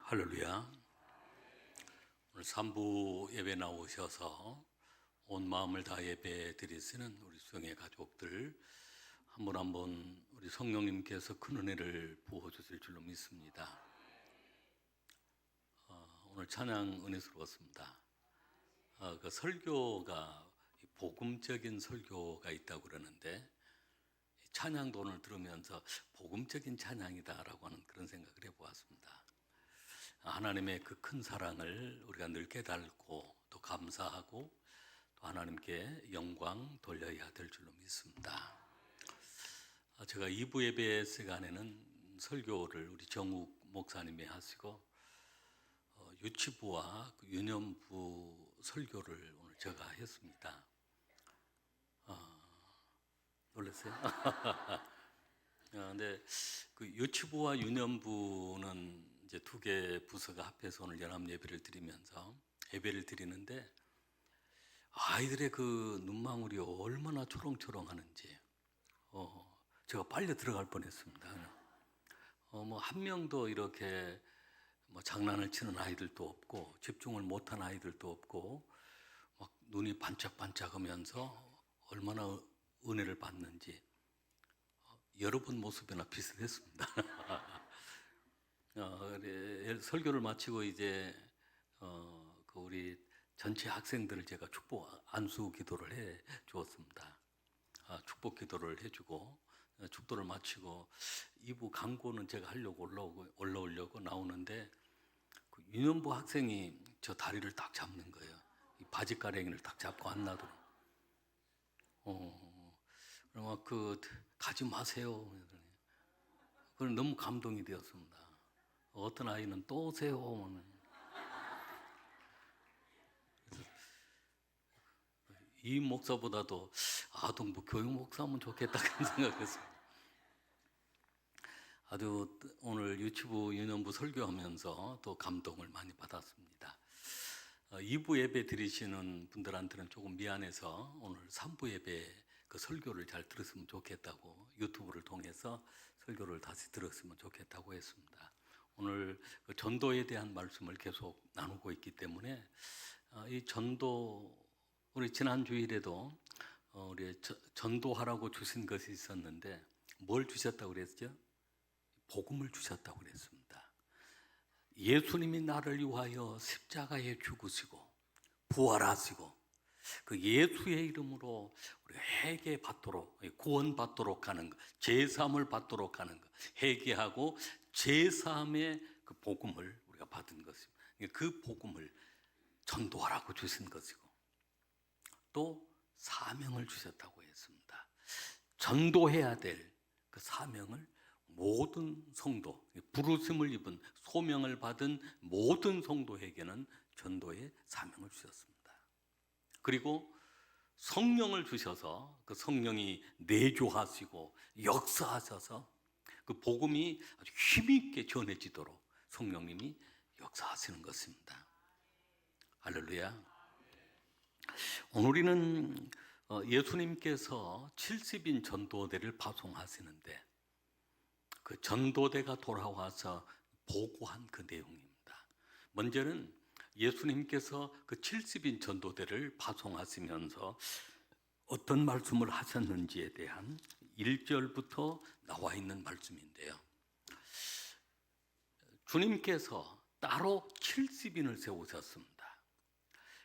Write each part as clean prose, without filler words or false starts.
할렐루야. 오늘 3부 예배 나오셔서 온 마음을 다 예배 드리시는 우리 수영의 가족들 한 분 한 분 우리 성령님께서 큰 은혜를 부어주실 줄로 믿습니다. 오늘 찬양 은혜스러웠습니다. 그 설교가 복음적인 설교가 있다고 그러는데 찬양도 오늘 들으면서 복음적인 찬양이다라고 하는 그런 생각을 해보았습니다. 하나님의 그 큰 사랑을 우리가 늘 깨닫고 또 감사하고 또 하나님께 영광 돌려야 될 줄로 믿습니다. 제가 2부 예배 시간에는 설교를 우리 정욱 목사님이 하시고 유치부와 유년부 설교를 오늘 제가 했습니다. 놀랐어요? 근데 그 유치부와 유년부는 이제 두 개 부서가 합해서 오늘 연합 예배를 드리면서 예배를 드리는데 아이들의 그 눈망울이 얼마나 초롱초롱하는지 제가 빨려 들어갈 뻔했습니다. 뭐 한 명도 이렇게 뭐 장난을 치는 아이들도 없고 집중을 못한 아이들도 없고 막 눈이 반짝반짝하면서 얼마나 은혜를 받는지 여러분 모습이나 비슷했습니다. 설교를 마치고 이제 그 우리 전체 학생들을 제가 축복 안수 기도를 해 주었습니다. 축복 기도를 해주고 축도를 마치고 2부 강고는 제가 하려고 올라오려고 나오는데 그 유년부 학생이 저 다리를 딱 잡는 거예요. 이 바지가랭이를 딱 잡고 안 놔두고. 그럼 그 가지 마세요. 그건 너무 감동이 되었습니다. 어떤 아이는 또 오세요. 이 목사보다도 아동부 교육 목사하면 좋겠다 그런 생각했습니다. 아주 오늘 유치부 유년부 설교하면서 또 감동을 많이 받았습니다. 2부 예배 드리시는 분들한테는 조금 미안해서 오늘 3부 예배 그 설교를 잘 들었으면 좋겠다고 유튜브를 통해서 설교를 다시 들었으면 좋겠다고 했습니다. 오늘 그 전도에 대한 말씀을 계속 나누고 있기 때문에 이 전도 우리 지난 주일에도 우리 전도하라고 주신 것이 있었는데 뭘 주셨다고 그랬죠? 복음을 주셨다고 그랬습니다. 예수님이 나를 위하여 십자가에 죽으시고 부활하시고 그 예수의 이름으로 우리가 회개받도록 구원받도록 하는 것, 제사함을 받도록 하는 것, 회개하고 제사함의 그 복음을 우리가 받은 것입니다. 그 복음을 전도하라고 주신 것이고 또 사명을 주셨다고 했습니다. 전도해야 될 그 사명을 모든 성도, 부르심을 입은 소명을 받은 모든 성도에게는 전도의 사명을 주셨습니다. 그리고 성령을 주셔서 그 성령이 내조하시고 역사하셔서 그 복음이 아주 힘있게 전해지도록 성령님이 역사하시는 것입니다. 할렐루야. 오늘 우리는 예수님께서 70인 전도대를 파송하시는데 그 전도대가 돌아와서 보고한 그 내용입니다. 먼저는 예수님께서 그 70인 전도대를 파송하시면서 어떤 말씀을 하셨는지에 대한 1절부터 나와 있는 말씀인데요. 주님께서 따로 70인을 세우셨습니다.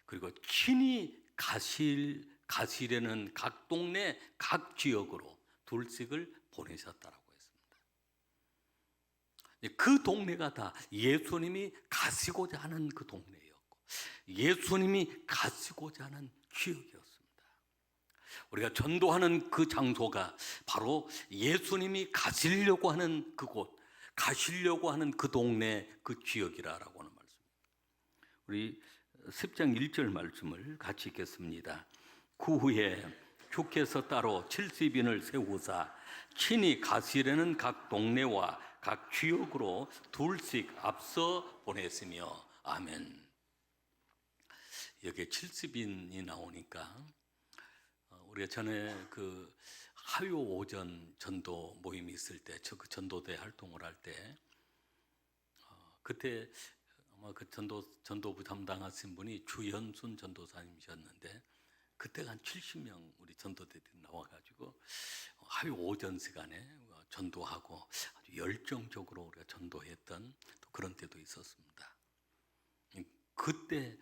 그리고 친히 가시려는 각 동네, 각 지역으로 둘씩을 보내셨다라고 했습니다. 그 동네가 다 예수님이 가시고자 하는 그 동네였고 예수님이 가시고자 하는 지역이었습니다. 우리가 전도하는 그 장소가 바로 예수님이 가시려고 하는 그곳, 가시려고 하는 그 동네, 그 지역이라고 하는 말씀입니다. 우리 10장 1절 말씀을 같이 읽겠습니다. 그 후에 주께서 따로 70인을 세우사 친히 가시려는 각 동네와 각 지역으로 둘씩 앞서 보냈으며 아멘. 여기에 70인이 나오니까 우리가 전에 그 화요 오전 전도 모임이 있을 때, 그 전도대 활동을 할 때 그때 아마 그 전도부 담당하신 분이 주현순 전도사님이셨는데, 그때가 한 70명 우리 전도대들이 나와가지고 하루 오전 시간에 전도하고 아주 열정적으로 우리가 전도했던 또 그런 때도 있었습니다. 그때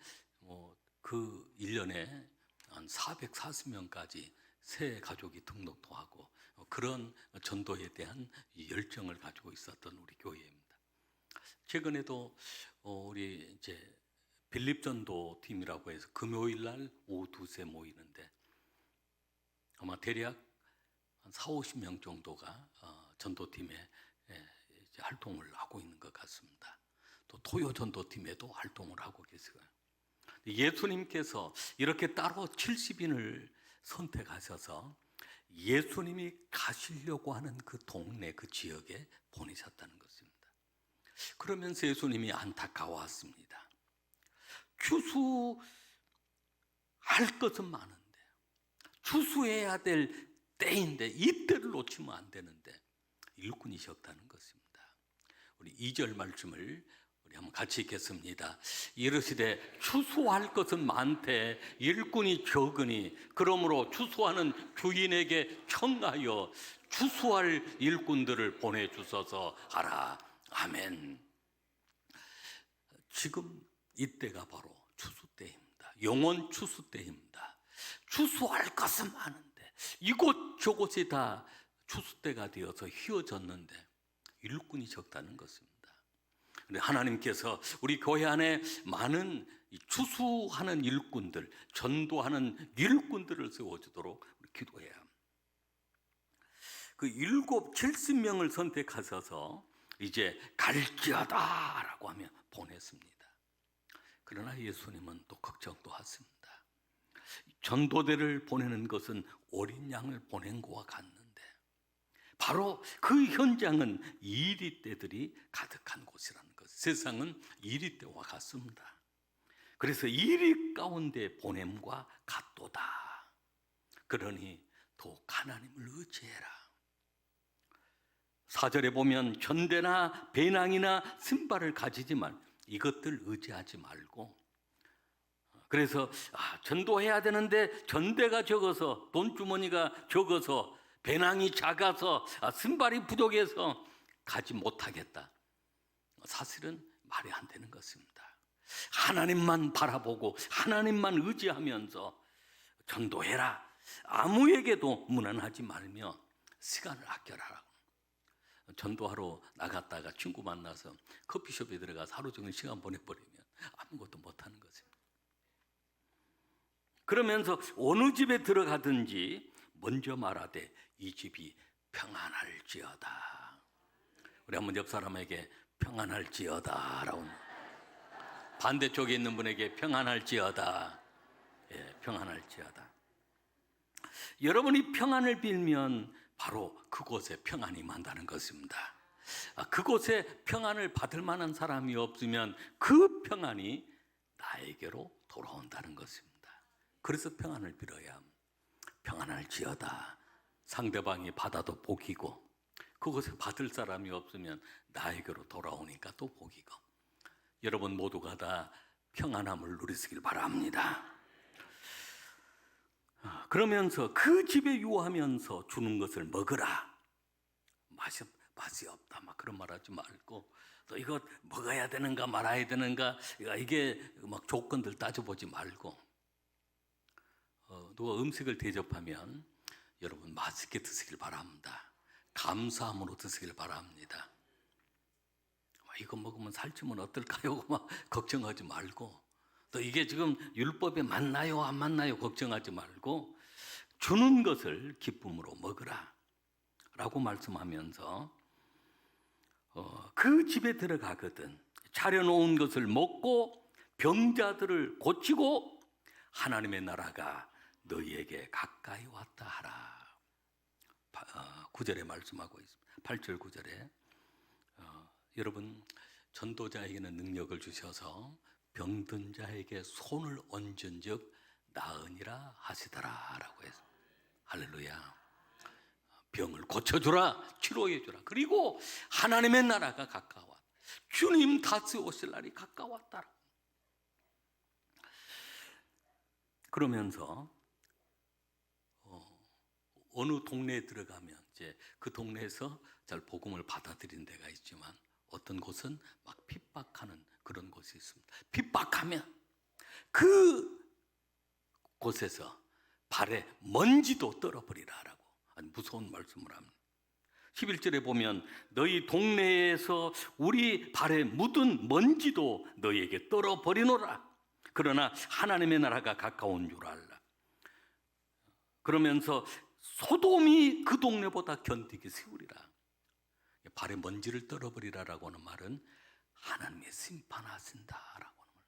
그 1년에 한 440명까지 새 가족이 등록도 하고 그런 전도에 대한 열정을 가지고 있었던 우리 교회입니다. 최근에도 우리 이제 빌립전도 팀이라고 해서 금요일 날 오후 2세 모이는데, 아마 대략 한 40-50명 정도가 전도팀에 이제 활동을 하고 있는 것 같습니다. 또 토요 전도팀에도 활동을 하고 계세요. 예수님께서 이렇게 따로 70인을 선택하셔서 예수님이 가시려고 하는 그 동네, 그 지역에 보내셨다는 것입니다. 그러면서 예수님이 안타까워했습니다. 추수할 것은 많은데, 추수해야 될 때인데 이때를 놓치면 안 되는데 일꾼이 적다는 것입니다. 우리 2절 말씀을 우리 한번 같이 읽겠습니다. 이르시되 추수할 것은 많되 일꾼이 적으니 그러므로 추수하는 주인에게 청하여 추수할 일꾼들을 보내주소서 하라. 아멘. 지금 이때가 바로 추수 때입니다. 영원 추수 때입니다. 추수할 것은 많은데 이곳저곳이 다 추수 때가 되어서 휘어졌는데 일꾼이 적다는 것입니다. 하나님께서 우리 교회 안에 많은 추수하는 일꾼들, 전도하는 일꾼들을 세워주도록 기도해야 합니다. 그 70명을 선택하셔서 이제 갈지어다 라고 하며 보냈습니다. 그러나 예수님은 또 걱정도 하십니다. 전도대를 보내는 것은 어린 양을 보낸 것과 같는데 바로 그 현장은 이리떼들이 가득한 곳이라는 것. 세상은 이리떼와 같습니다. 그래서 이리 가운데 보냄과 같도다. 그러니 더욱 하나님을 의지해라. 4절에 보면 전대나 배낭이나 신발을 가지지만 이것들 의지하지 말고, 그래서 전도해야 되는데 전대가 적어서, 돈주머니가 적어서, 배낭이 작아서, 신발이 부족해서 가지 못하겠다. 사실은 말이 안 되는 것입니다. 하나님만 바라보고 하나님만 의지하면서 전도해라. 아무에게도 무난하지 말며 시간을 아껴라. 전도하러 나갔다가 친구 만나서 커피숍에 들어가서 하루 종일 시간 보내버리면 아무것도 못하는 것입니다. 그러면서 어느 집에 들어가든지 먼저 말하되 이 집이 평안할지어다. 우리 한번 옆 사람에게 평안할지어다 라고, 반대쪽에 있는 분에게 평안할지어다. 예, 평안할지어다. 여러분이 평안을 빌면 바로 그곳에 평안이 임한다는 것입니다. 그곳에 평안을 받을 만한 사람이 없으면 그 평안이 나에게로 돌아온다는 것입니다. 그래서 평안을 빌어야 합니다. 평안할지어다. 상대방이 받아도 복이고, 그곳에 받을 사람이 없으면 나에게로 돌아오니까 또 복이고, 여러분 모두가 다 평안함을 누리시길 바랍니다. 그러면서 그 집에 유하면서 주는 것을 먹으라. 맛이 없다 막 그런 말하지 말고, 또 이거 먹어야 되는가 말아야 되는가 이게 막 조건들 따져보지 말고, 누가 음식을 대접하면 여러분 맛있게 드시길 바랍니다. 감사함으로 드시길 바랍니다. 이거 먹으면 살찌면 어떨까요? 막 걱정하지 말고, 또 이게 지금 율법에 맞나요 안 맞나요 걱정하지 말고 주는 것을 기쁨으로 먹으라 라고 말씀하면서 그 집에 들어가거든 차려놓은 것을 먹고 병자들을 고치고 하나님의 나라가 너희에게 가까이 왔다 하라. 9절에 말씀하고 있습니다. 8절 9절에 여러분 전도자에게는 능력을 주셔서 병든 자에게 손을 얹은 즉 나으니라 하시더라 라고 해서, 할렐루야. 병을 고쳐주라, 치료해주라. 그리고 하나님의 나라가 가까워. 주님 다시 오실 날이 가까웠다. 그러면서 어느 동네에 들어가면 이제 그 동네에서 잘 복음을 받아들인 데가 있지만 어떤 곳은 막 핍박하는 그런 곳이 있습니다. 핍박하면 그 곳에서 발에 먼지도 떨어버리라라고 아주 무서운 말씀을 합니다. 11절에 보면 너희 동네에서 우리 발에 묻은 먼지도 너희에게 떨어버리노라. 그러나 하나님의 나라가 가까운 줄 알라. 그러면서 소돔이 그 동네보다 견디기 쉬우리라. 발에 먼지를 떨어버리라라고 하는 말은 하나님의 심판하신다라고 하는 말.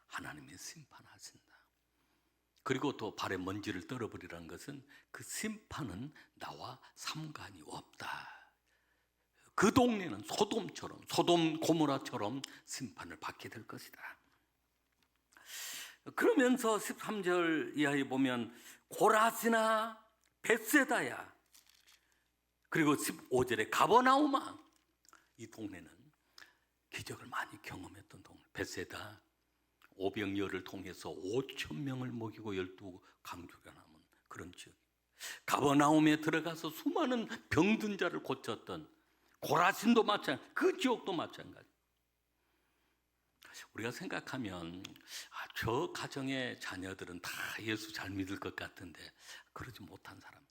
하나님의 심판하신다. 그리고 또 발에 먼지를 떨어버리라는 것은 그 심판은 나와 상관이 없다. 그 동네는 소돔처럼, 소돔 고모라처럼 심판을 받게 될 것이다. 그러면서 13절 이하에 보면 고라시나 벳세다야, 그리고 15절에 가버나움아, 이 동네는 기적을 많이 경험했던 동네. 벳세다 오병이어를 통해서 5천 명을 먹이고 12강조가 남은 그런 지역. 가버나움에 들어가서 수많은 병든 자를 고쳤던 고라신도 마찬가지, 그 지역도 마찬가지. 우리가 생각하면 저 가정의 자녀들은 다 예수 잘 믿을 것 같은데 그러지 못한 사람,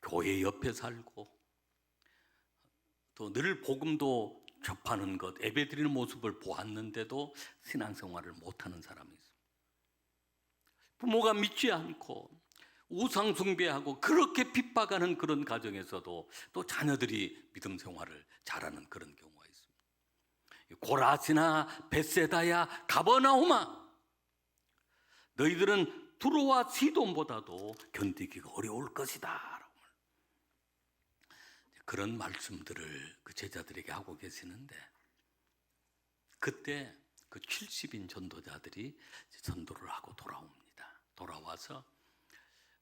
교회 옆에 살고 또 늘 복음도 접하는 것, 예배드리는 모습을 보았는데도 신앙생활을 못하는 사람이 있습니다. 부모가 믿지 않고 우상 숭배하고 그렇게 핍박하는 그런 가정에서도 또 자녀들이 믿음 생활을 잘하는 그런 경우가 있습니다. 고라시나 벳세다야 가버나움아, 너희들은 두로와 시돈보다도 견디기가 어려울 것이다. 그런 말씀들을 그 제자들에게 하고 계시는데, 그때 그 70인 전도자들이 전도를 하고 돌아옵니다. 돌아와서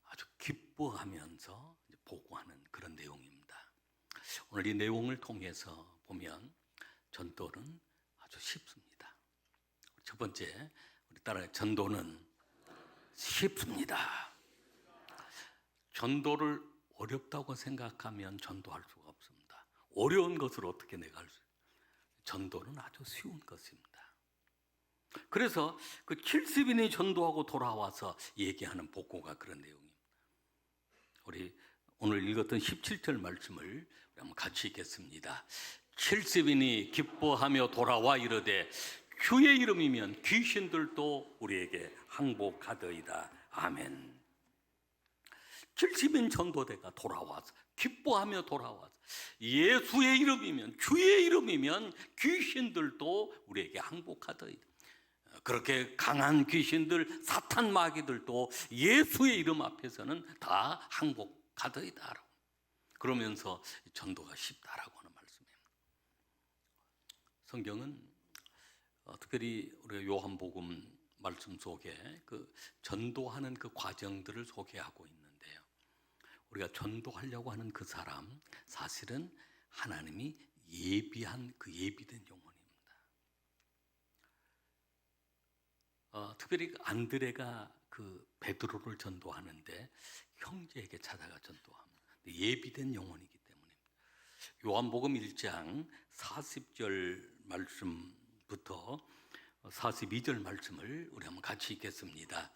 아주 기뻐하면서 보고하는 그런 내용입니다. 오늘 이 내용을 통해서 보면 전도는 아주 쉽습니다. 첫 번째, 우리 따라해, 전도는 쉽습니다. 전도를 어렵다고 생각하면 전도할 수가 없습니다. 어려운 것을 어떻게 내가 할 수 있어요? 전도는 아주 쉬운 것입니다. 그래서 그 70인이 전도하고 돌아와서 얘기하는 복고가 그런 내용입니다. 우리 오늘 읽었던 17절 말씀을 한번 같이 읽겠습니다. 70인이 기뻐하며 돌아와 이르되 주의 이름이면 귀신들도 우리에게 항복하더이다. 아멘. 70인 전도대가 돌아와서 기뻐하며 돌아와서 예수의 이름이면, 주의 이름이면 귀신들도 우리에게 항복하더이다. 그렇게 강한 귀신들, 사탄 마귀들도 예수의 이름 앞에서는 다 항복하더이다. 그러면서 전도가 쉽다라고 하는 말씀입니다. 성경은 특별히 우리가 요한복음 말씀 속에 그 전도하는 그 과정들을 소개하고 있는데요. 우리가 전도하려고 하는 그 사람, 사실은 하나님이 예비한 그 예비된 영혼입니다. 특별히 안드레가 그 베드로를 전도하는데 형제에게 찾아가 전도합니다. 예비된 영혼이기 때문입니다. 요한복음 1장 40절 말씀부터 42절 말씀을 우리 한번 같이 읽겠습니다.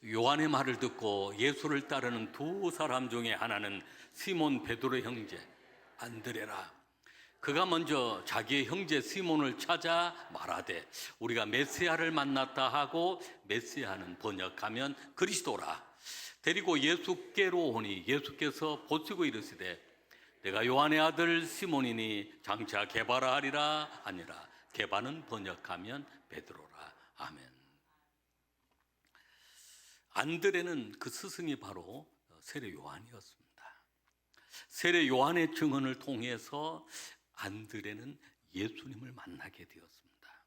요한의 말을 듣고 예수를 따르는 두 사람 중에 하나는 시몬 베드로의 형제 안드레라. 그가 먼저 자기의 형제 시몬을 찾아 말하되 우리가 메시아를 만났다 하고, 메시아는 번역하면 그리스도라. 데리고 예수께로 오니 예수께서 보시고 이르시되 내가 요한의 아들 시몬이니 장차 게바라 하리라 아니라. 게바는 번역하면 베드로라. 아멘. 안드레는 그 스승이 바로 세례 요한이었습니다. 세례 요한의 증언을 통해서 안드레는 예수님을 만나게 되었습니다.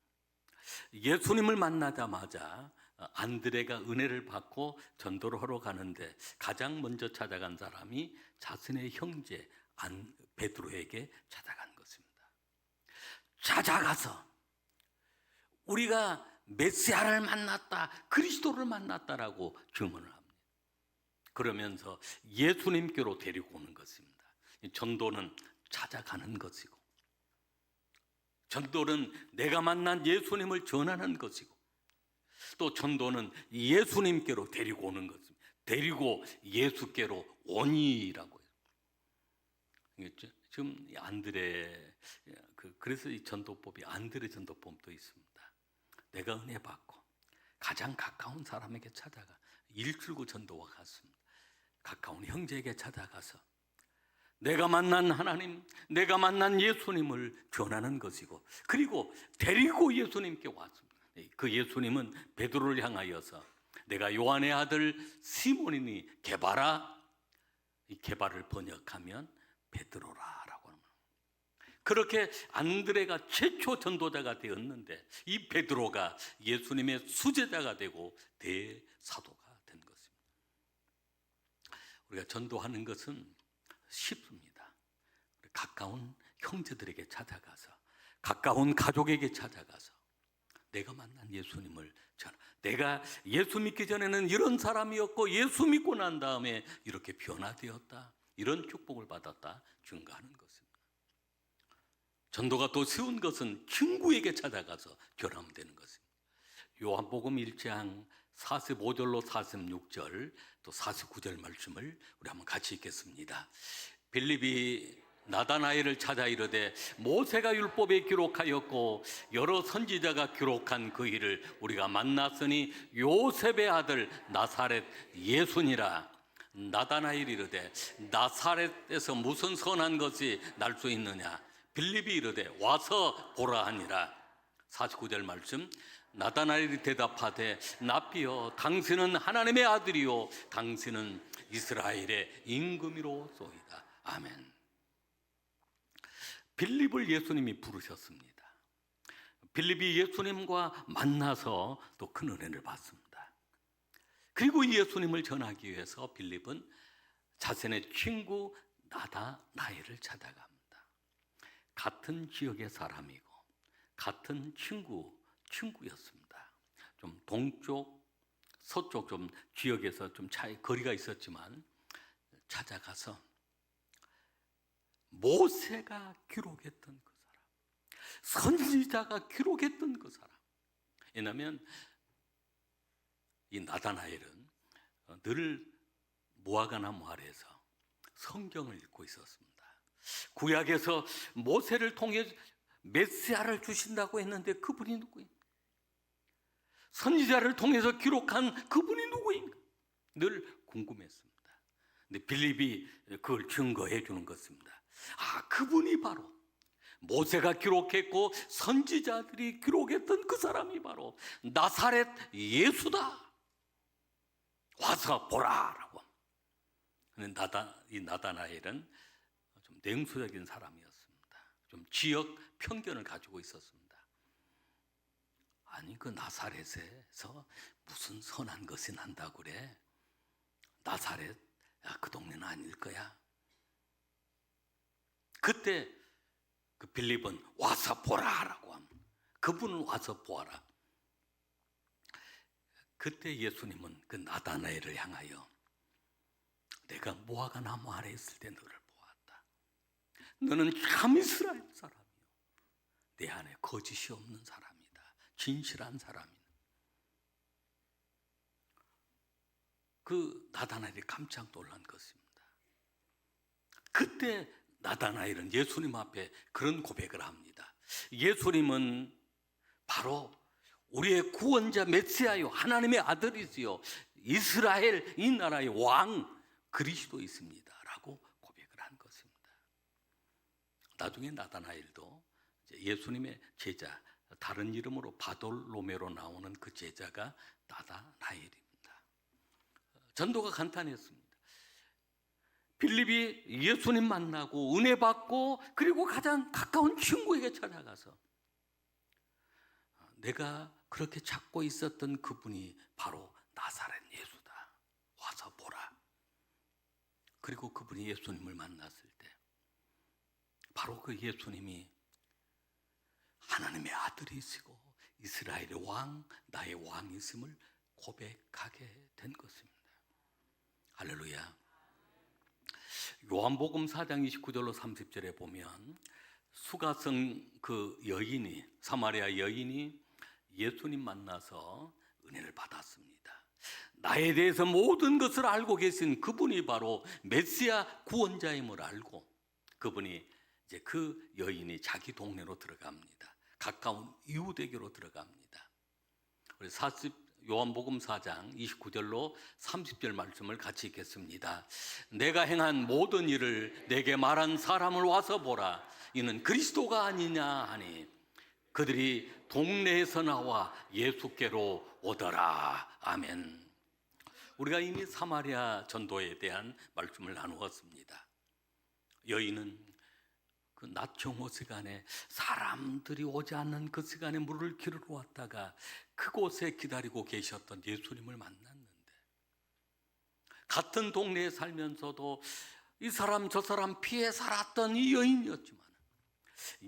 예수님을 만나자마자 안드레가 은혜를 받고 전도를 하러 가는데 가장 먼저 찾아간 사람이 자신의 형제 베드로에게 찾아간 것입니다. 찾아가서 우리가 메시아를 만났다, 그리스도를 만났다라고 증언을 합니다. 그러면서 예수님께로 데리고 오는 것입니다. 전도는 찾아가는 것이고, 전도는 내가 만난 예수님을 전하는 것이고, 또 전도는 예수님께로 데리고 오는 것입니다. 데리고 예수께로 오니라고 해요. 지금 안드레, 그래서 이 전도법이 안드레 전도법도 있습니다. 내가 은혜 받고 가장 가까운 사람에게 찾아가, 일출구 전도와 같습니다. 가까운 형제에게 찾아가서 내가 만난 하나님, 내가 만난 예수님을 전하는 것이고, 그리고 데리고 예수님께 왔습니다. 그 예수님은 베드로를 향하여서 내가 요한의 아들 시몬이니 게바라, 이 게바를 번역하면 베드로라라고 합니다. 그렇게 안드레가 최초 전도자가 되었는데, 이 베드로가 예수님의 수제자가 되고 대사도가 된 것입니다. 우리가 전도하는 것은 쉽습니다. 가까운 형제들에게 찾아가서, 가까운 가족에게 찾아가서 내가 만난 예수님을 전하. 내가 예수 믿기 전에는 이런 사람이었고 예수 믿고 난 다음에 이렇게 변화되었다, 이런 축복을 받았다 증거하는 것입니다. 전도가 또 쉬운 것은 친구에게 찾아가서 전하면 되는 것입니다. 요한복음 1장 45절로 46절 또 49절 말씀을 우리 한번 같이 읽겠습니다. 빌립이 나다나엘을 찾아 이르되 모세가 율법에 기록하였고 여러 선지자가 기록한 그 일을 우리가 만났으니 요셉의 아들 나사렛 예수니라. 나다나엘이 이르되 나사렛에서 무슨 선한 것이 날 수 있느냐. 빌립이 이르되 와서 보라 하니라. 49절 말씀. 나다나엘이 대답하되 납비여 당신은 하나님의 아들이요 당신은 이스라엘의 임금이로소이다. 아멘. 빌립을 예수님이 부르셨습니다. 빌립이 예수님과 만나서 또 큰 은혜를 받습니다. 그리고 예수님을 전하기 위해서 빌립은 자신의 친구 나다나엘을 찾아갑니다. 같은 지역의 사람이고 같은 친구였습니다. 좀 동쪽, 서쪽 좀 지역에서 좀 차이, 거리가 있었지만 찾아가서 모세가 기록했던 그 사람, 선지자가 기록했던 그 사람. 왜냐하면 이 나다나엘은 늘 모아가나무 아래에서 성경을 읽고 있었습니다. 구약에서 모세를 통해 메시아를 주신다고 했는데 그분이 누구인가? 선지자를 통해서 기록한 그분이 누구인가? 늘 궁금했습니다. 근데 빌립이 그걸 증거해 주는 것입니다. 아, 그분이 바로 모세가 기록했고 선지자들이 기록했던 그 사람이 바로 나사렛 예수다. 와서 보라라고. 이 나다나엘은 좀 냉소적인 사람이었습니다. 좀 지역 편견을 가지고 있었습니다. 아니, 그 나사렛에서 무슨 선한 것이 난다고 그래? 나사렛, 그 동네는 아닐 거야. 그때 그 빌립은 와서 보라라고 합니다. 그분은 와서 보아라. 그때 예수님은 그 나다나엘을 향하여 내가 무화과 나무 아래 있을 때 너를 보았다. 너는 참 이스라엘 사람이요, 내 안에 거짓이 없는 사람이다. 진실한 사람이다. 그 나다나엘이 깜짝 놀란 것입니다. 그때 나다나엘은 예수님 앞에 그런 고백을 합니다. 예수님은 바로 우리의 구원자 메시아요, 하나님의 아들이시요, 이스라엘 이 나라의 왕 그리스도이십니다 라고 고백을 한 것입니다. 나중에 나다나엘도 예수님의 제자, 다른 이름으로 바돌로메로 나오는 그 제자가 나다나엘입니다. 전도가 간단했습니다. 빌립이 예수님 만나고 은혜 받고 그리고 가장 가까운 친구에게 찾아가서 내가 그렇게 찾고 있었던 그분이 바로 나사렛 예수다. 와서 보라. 그리고 그분이 예수님을 만났을 때 바로 그 예수님이 하나님의 아들이시고 이스라엘의 왕, 나의 왕이심을 고백하게 된 것입니다. 할렐루야. 요한복음 4장 29절로 30절에 보면 수가성 그 여인이, 사마리아 여인이 예수님 만나서 은혜를 받았습니다. 나에 대해서 모든 것을 알고 계신 그분이 바로 메시아 구원자임을 알고 그분이 이제 그 여인이 자기 동네로 들어갑니다. 가까운 이웃에게로 들어갑니다. 우리 요한복음 4장 29절로 30절 말씀을 같이 읽겠습니다. 내가 행한 모든 일을 내게 말한 사람을 와서 보라. 이는 그리스도가 아니냐 하니 그들이 동네에서 나와 예수께로 오더라. 아멘. 우리가 이미 사마리아 전도에 대한 말씀을 나누었습니다. 여인은 그 낮 정오 시간에 사람들이 오지 않는 그 시간에 물을 기르러 왔다가 그곳에 기다리고 계셨던 예수님을 만났는데, 같은 동네에 살면서도 이 사람 저 사람 피해 살았던 이 여인이었지만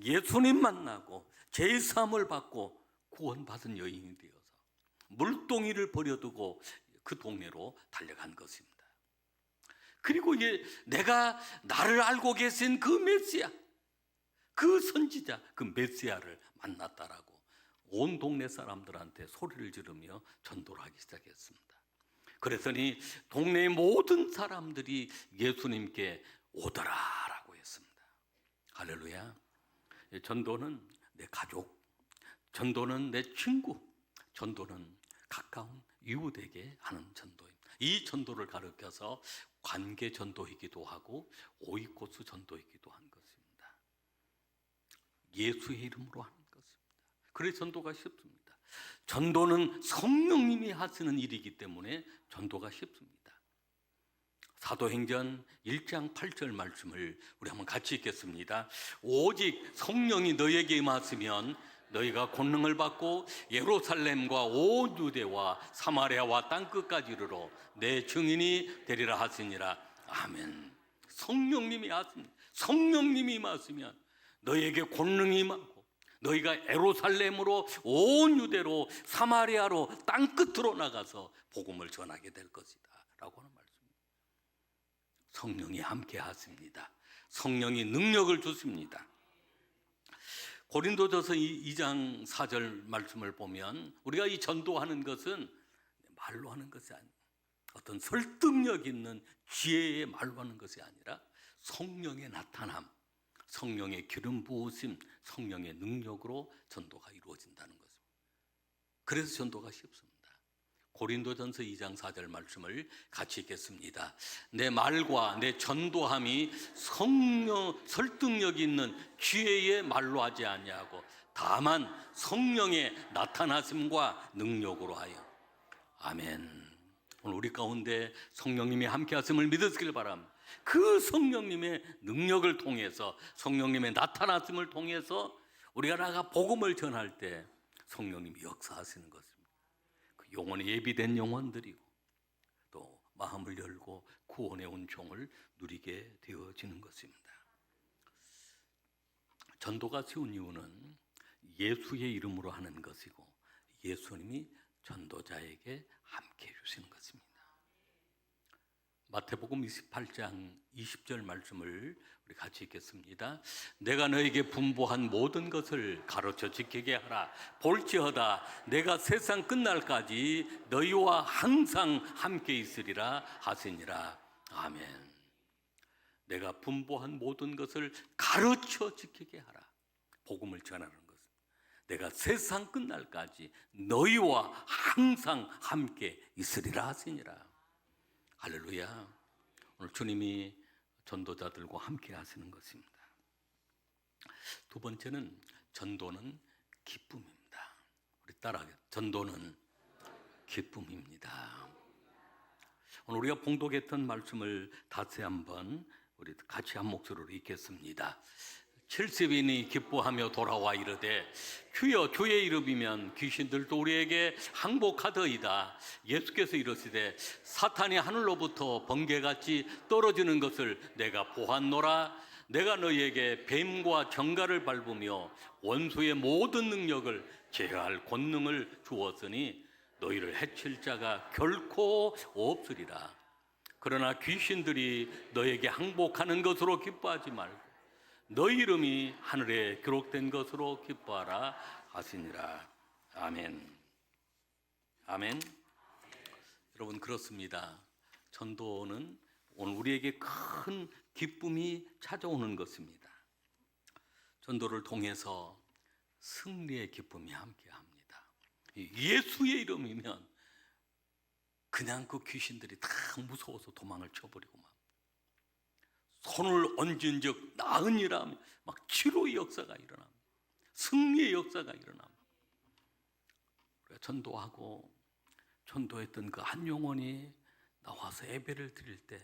예수님 만나고 제사함을 받고 구원받은 여인이 되어서 물동이를 버려두고 그 동네로 달려간 것입니다. 그리고 이게 내가 나를 알고 계신 그 메시아, 그 선지자, 그 메시아를 만났다라고 온 동네 사람들한테 소리를 지르며 전도를 하기 시작했습니다. 그랬더니 동네의 모든 사람들이 예수님께 오더라라고 했습니다. 할렐루야. 전도는 내 가족, 전도는 내 친구, 전도는 가까운 이웃에게 하는 전도입니다. 이 전도를 가르쳐서 관계 전도이기도 하고 오이코스 전도이기도 한 것입니다. 예수의 이름으로 하는 것입니다. 그래서 전도가 쉽습니다. 전도는 성령님이 하시는 일이기 때문에 전도가 쉽습니다. 사도행전 1장 8절 말씀을 우리 한번 같이 읽겠습니다. 오직 성령이 너에게 임하시면 너희가 권능을 받고 예루살렘과 온 유대와 사마리아와 땅끝까지 이르러 내 증인이 되리라 하시니라. 아멘. 성령님이 하십니다. 성령님이 임하시면 너희에게 권능이 임하고 너희가 예루살렘으로 온 유대로 사마리아로 땅끝으로 나가서 복음을 전하게 될 것이다 라고 하는 말씀입니다. 성령이 함께 하십니다. 성령이 능력을 주십니다. 고린도전서 2장 4절 말씀을 보면 우리가 이 전도하는 것은 말로 하는 것이 아니에요. 어떤 설득력 있는 지혜의 말로 하는 것이 아니라 성령의 나타남, 성령의 기름 부으심, 성령의 능력으로 전도가 이루어진다는 것입니다. 그래서 전도가 쉽습니다. 고린도전서 2장 4절 말씀을 같이 읽겠습니다. 내 말과 내 전도함이 성령 설득력 있는 지혜의 말로 하지 아니하고 다만 성령의 나타나심과 능력으로 하여. 아멘. 오늘 우리 가운데 성령님이 함께 하심을 믿으시길 바랍니다. 그 성령님의 능력을 통해서, 성령님의 나타나심을 통해서 우리가 나가 복음을 전할 때 성령님이 역사하시는 것입니다. 그 영혼이 예비된 영혼들이고 또 마음을 열고 구원의 은총을 누리게 되어지는 것입니다. 전도가 쉬운 이유는 예수의 이름으로 하는 것이고 예수님이 전도자에게 함께 해주시는 것입니다. 마태복음 28장 20절 말씀을 우리 같이 읽겠습니다. 내가 너에게 분부한 모든 것을 가르쳐 지키게 하라. 볼지어다 내가 세상 끝날까지 너희와 항상 함께 있으리라 하시니라. 아멘. 내가 분부한 모든 것을 가르쳐 지키게 하라. 복음을 전하는 것. 내가 세상 끝날까지 너희와 항상 함께 있으리라 하시니라. 할렐루야. 오늘 주님이 전도자들과 함께 하시는 것입니다. 두 번째는 전도는 기쁨입니다. 우리 따라하겠습니다. 전도는 기쁨입니다. 오늘 우리가 봉독했던 말씀을 다시 한번 우리 같이 한 목소리로 읽겠습니다. 70인이 기뻐하며 돌아와 이르되 주여 주의 이름이면 귀신들도 우리에게 항복하더이다. 예수께서 이르시되 사탄이 하늘로부터 번개같이 떨어지는 것을 내가 보았노라. 내가 너희에게 뱀과 정갈을 밟으며 원수의 모든 능력을 제어할 권능을 주었으니 너희를 해칠 자가 결코 없으리라. 그러나 귀신들이 너에게 항복하는 것으로 기뻐하지 말고 너희 이름이 하늘에 기록된 것으로 기뻐하라 하시니라. 아멘. 아멘. 여러분, 그렇습니다. 전도는 오늘 우리에게 큰 기쁨이 찾아오는 것입니다. 전도를 통해서 승리의 기쁨이 함께합니다. 예수의 이름이면 그냥 그 귀신들이 다 무서워서 도망을 쳐버리고 막 손을 얹은 즉 나으니라 막 치료의 역사가 일어납니다. 승리의 역사가 일어납니다. 우리가 전도하고 전도했던 그 한 영혼이 나와서 예배를 드릴 때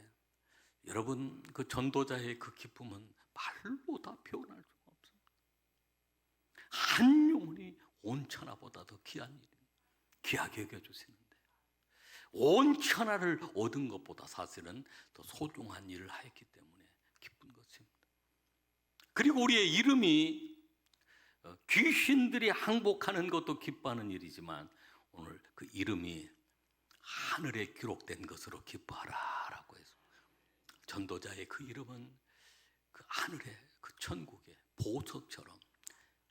여러분, 그 전도자의 그 기쁨은 말로 다 표현할 수가 없습니다. 한 영혼이 온 천하보다 더 귀한 일입니다. 귀하게 여겨주시는데 온 천하를 얻은 것보다 사실은 더 소중한 일을 하였기 때문에 기쁜 것입니다. 그리고 우리의 이름이 귀신들이 항복하는 것도 기뻐하는 일이지만 오늘 그 이름이 하늘에 기록된 것으로 기뻐하라 라고 해서 전도자의 그 이름은 그 하늘에 그 천국의 보석처럼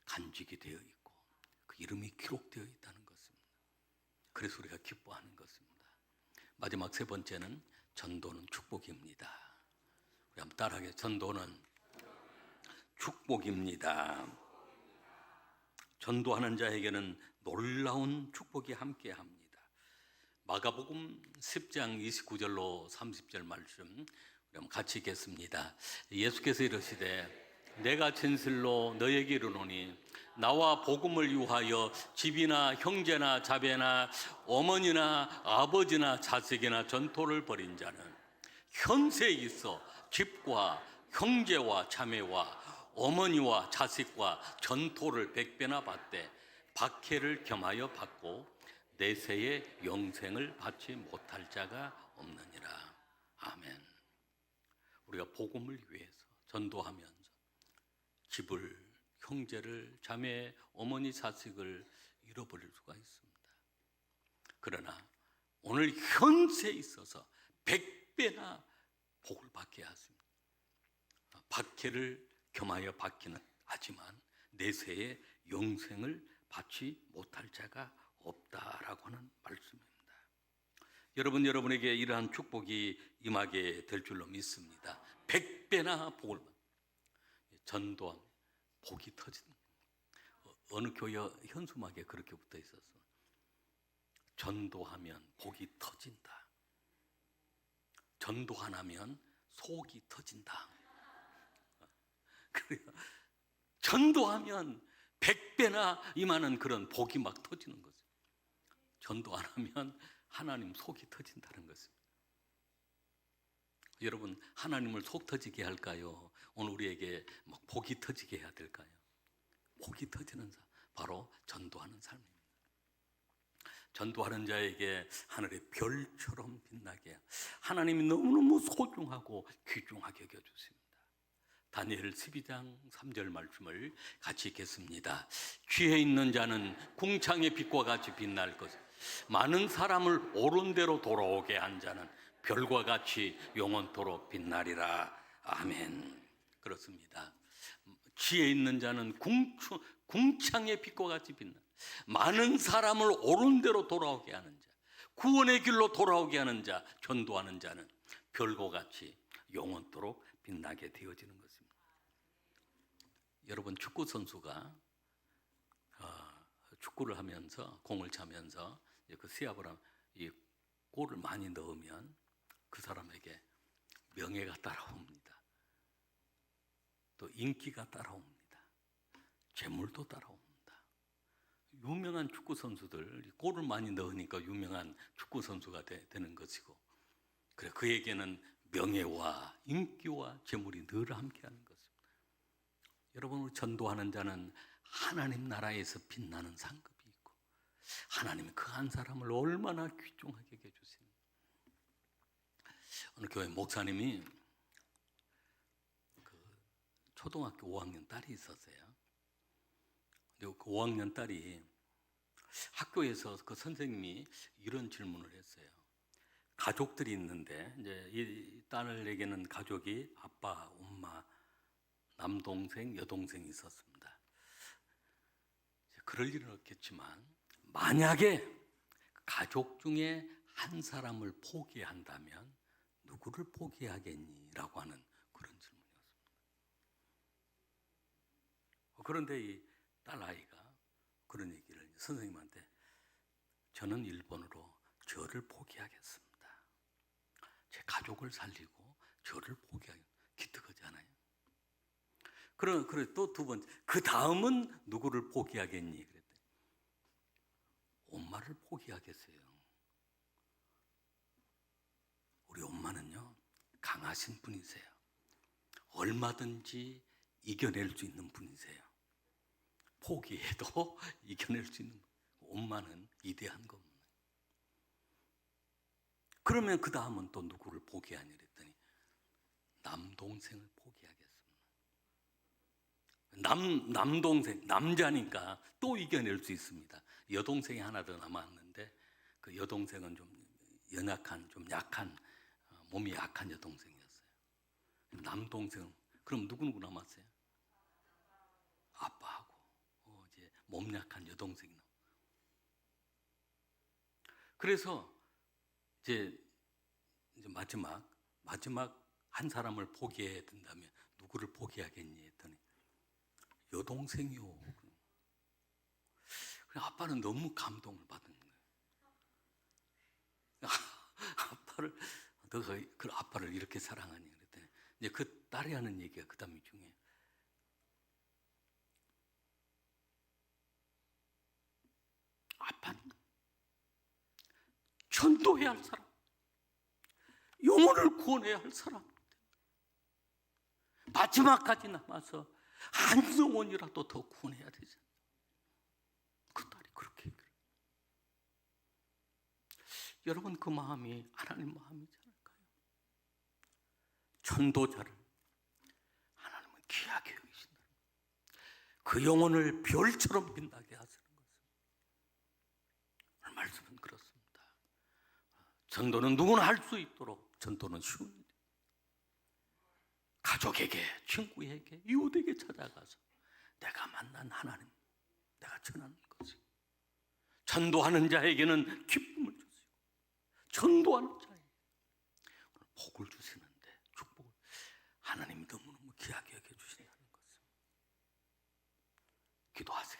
간직이 되어 있고 그 이름이 기록되어 있다는 것입니다. 그래서 우리가 기뻐하는 것입니다. 마지막 세 번째는 전도는 축복입니다. 우리 한번 따라하게. 전도는 축복입니다. 전도하는 자에게는 놀라운 축복이 함께합니다. 마가복음 10장 29절로 30절 말씀 우리 한번 같이 읽겠습니다. 예수께서 이르시되 내가 진실로 너에게 이르노니 나와 복음을 위하여 집이나 형제나 자배나 어머니나 아버지나 자식이나 전토를 벌인 자는 현세에 있어 집과 형제와 자매와 어머니와 자식과 전토를 100배나 받되 박해를 겸하여 받고 내세의 영생을 받지 못할 자가 없느니라. 아멘. 우리가 복음을 위해서 전도하면서 집을, 형제를, 자매, 어머니, 자식을 잃어버릴 수가 있습니다. 그러나 오늘 현세에 있어서 100배나 복을 받게 하십니다. 박해를 겸하여 받기는 하지만 내세의 영생을 받지 못할 자가 없다라고 하는 말씀입니다. 여러분에게 이러한 축복이 임하게 될 줄로 믿습니다. 100배나 복을 받. 전도함 복이 터지는. 어느 교회 현수막에 그렇게 붙어 있었어. 전도하면 복이 터진다. 전도 안 하면 속이 터진다. 그래요. 전도하면 100배나 임하는 그런 복이 막 터지는 거죠. 전도 안 하면 하나님 속이 터진다는 것입니다. 여러분, 하나님을 속 터지게 할까요? 오늘 우리에게 막 복이 터지게 해야 될까요? 복이 터지는 사 바로 전도하는 삶입니다. 전도하는 자에게 하늘의 별처럼 빛나게 하나님이 너무너무 소중하고 귀중하게 여겨주십니다. 다니엘 12장 3절 말씀을 같이 읽겠습니다. 지혜 있는 자는 궁창의 빛과 같이 빛날 것, 많은 사람을 옳은 대로 돌아오게 한 자는 별과 같이 영원토록 빛나리라. 아멘. 그렇습니다. 지혜 있는 자는 궁창의 빛과 같이 빛나, 많은 사람을 옳은 대로 돌아오게 하는 자, 구원의 길로 돌아오게 하는 자, 전도하는 자는 별과 같이 영원토록 빛나게 되어지는 것입니다. 여러분, 축구 선수가 축구를 하면서 공을 차면서 그 시합을 하면 이 골을 많이 넣으면 그 사람에게 명예가 따라옵니다. 또 인기가 따라옵니다. 재물도 따라옵니다. 유명한 축구 선수들 골을 많이 넣으니까 유명한 축구 선수가 되는 것이고, 그래 그에게는 명예와 인기와 재물이 늘 함께하는 것입니다. 여러분, 전도하는 자는 하나님 나라에서 빛나는 상급이 있고 하나님이 그 한 사람을 얼마나 귀중하게 여겨주시는. 어느 교회 목사님이 초등학교 5학년 딸이 있었어요. 근데 그 5학년 딸이 학교에서 그 선생님이 이런 질문을 했어요. 가족들이 있는데 이제 이 딸에게는 가족이 아빠, 엄마, 남동생, 여동생이 있었습니다. 그럴 일은 없겠지만 만약에 가족 중에 한 사람을 포기한다면 누구를 포기하겠니? 라고 하는 그런 질문이었습니다. 그런데 이 딸아이가 그런 얘기를 선생님한테 저는 1번으로 저를 포기하겠습니다. 제 가족을 살리고 저를 포기하겠습니다. 기특하지 않아요? 그래 또 두 번째, 그 다음은 누구를 포기하겠니? 그랬더니 엄마를 포기하겠어요. 우리 엄마는요 강하신 분이세요. 얼마든지 이겨낼 수 있는 분이세요. 포기해도 이겨낼 수 있는 엄마는 위대한 겁니다. 그러면 그 다음은 또 누구를 포기하니 그랬더니 남동생을 포기하겠습니다. 남동생, 남자니까 또 이겨낼 수 있습니다. 여동생이 하나 더 남았는데 그 여동생은 좀 연약한, 좀 약한, 몸이 약한 여동생이었어요. 남동생, 그럼 누구 남았어요? 아빠하고 이제 몸 약한 여동생이 남았어요. 그래서 이제 마지막 한 사람을 포기해야 된다면 누구를 포기하겠니 했더니 여동생이요. 아빠는 너무 감동을 받은 거예요. 너가 그 아빠를 이렇게 사랑하니 그랬더니 이제 그 딸이 하는 얘기가 그다음이 중요해요. 아빠는 전도해야 할 사람, 영혼을 구원해야 할 사람, 마지막까지 남아서 한 영혼이라도 더 구원해야 되잖아요. 그 딸이 그렇게 얘기를. 여러분 그 마음이 하나님 마음이지 않을까요? 전도자를 하나님은 귀하게 여기신다. 그 영혼을 별처럼 빛나게 하시는 것은 오늘 말씀은 그렇습니다. 전도는 누구나 할 수 있도록 전도는 쉬운 일이에요. 가족에게, 친구에게, 이웃에게 찾아가서 내가 만난 하나님, 내가 전하는 것이 전도하는 자에게는 기쁨을 주시고 전도하는 자에게 복을 주시는데 축복을 하나님이 너무너무 귀하게 여겨주신다는 것을 기도하세요.